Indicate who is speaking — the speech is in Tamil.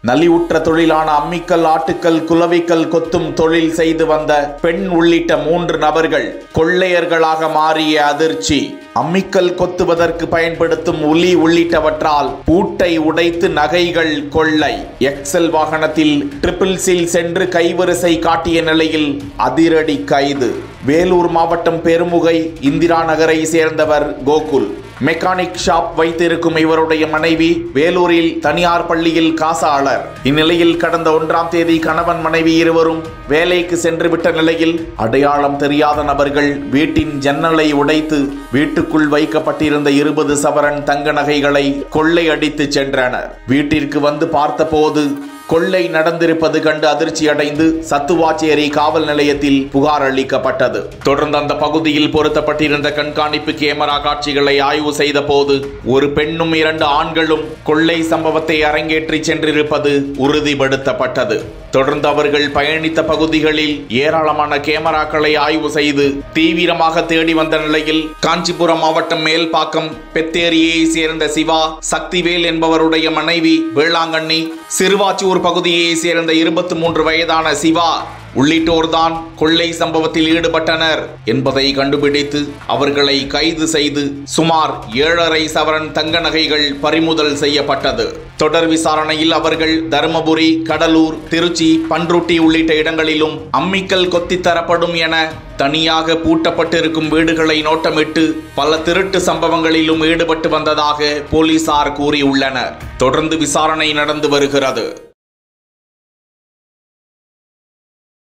Speaker 1: நலிவுற்ற தொழிலான அம்மிக்கல் ஆட்டுக்கல் குலவிக்கல் கொத்தும் தொழில் செய்து வந்த பெண் உள்ளிட்ட 3 நபர்கள் கொள்ளையர்களாக மாறிய அதிர்ச்சி. அம்மிக்கல் கொத்துவதற்கு பயன்படுத்தும் உளி உள்ளிட்டவற்றால் பூட்டை உடைத்து நகைகள் கொள்ளை. எக்ஸல் வாகனத்தில் ட்ரிபிள் சீல் சென்று கைவரிசை காட்டிய நிலையில் அதிரடி கைது. வேலூர் மாவட்டம் பெருமுகை இந்திரா நகரை சேர்ந்தவர் கோகுல். மெக்கானிக் ஷாப் வைத்திருக்கும் இவருடைய மனைவி வேலூரில் தனியார் பள்ளியில் காசாளர். இந்நிலையில் கடந்த 1ஆம் தேதி கணவன் மனைவி இருவரும் வேலைக்கு சென்று விட்ட நிலையில் அடையாளம் தெரியாத நபர்கள் வீட்டின் ஜன்னலை உடைத்து வீட்டுக்குள் வைக்கப்பட்டிருந்த 20 சவரன் தங்க நகைகளை கொள்ளையடித்து சென்றனர். வீட்டிற்கு வந்து பார்த்தபோது கொள்ளை நடந்திருப்பது கண்டு அதிர்ச்சி அடைந்து சத்துவாச்சேரி காவல் நிலையத்தில் புகார் அளிக்கப்பட்டது. தொடர்ந்து அந்த பகுதியில் பொருத்தப்பட்டிருந்த கண்காணிப்பு கேமரா காட்சிகளை ஆய்வு செய்த போது ஒரு பெண்ணும் 2 ஆண்களும் கொள்ளை சம்பவத்தை அரங்கேற்றி சென்றிருப்பது உறுதிப்படுத்தப்பட்டது. தொடர்ந்து அவர்கள் பயணித்த பகுதிகளில் ஏராளமான கேமராக்களை ஆய்வு செய்து தீவிரமாக தேடி வந்த நிலையில் காஞ்சிபுரம் மாவட்டம் மேல்பாக்கம் பெத்தேரியை சேர்ந்த சிவா, சக்திவேல் என்பவருடைய மனைவி வேளாங்கண்ணி, சிறுவாச்சூர் பகுதியை சேர்ந்த 23 வயதான சிவா உள்ளிட்டோர்தான் கொள்ளை சம்பவத்தில் ஈடுபட்டனர் என்பதை கண்டுபிடித்து அவர்களை கைது செய்து சுமார் 7.5 சவரன் தங்க நகைகள் பறிமுதல் செய்யப்பட்டது. தொடர் விசாரணையில் அவர்கள் தருமபுரி, கடலூர், திருச்சி, பன்ருட்டி உள்ளிட்ட இடங்களிலும் அம்மிக்கல் கொத்தி தரப்படும் என தனியாக பூட்டப்பட்டிருக்கும் வீடுகளை நோட்டமிட்டு பல திருட்டு சம்பவங்களிலும் ஈடுபட்டு வந்ததாக போலீசார் கூறியுள்ளனர். தொடர்ந்து விசாரணை நடந்து வருகிறது.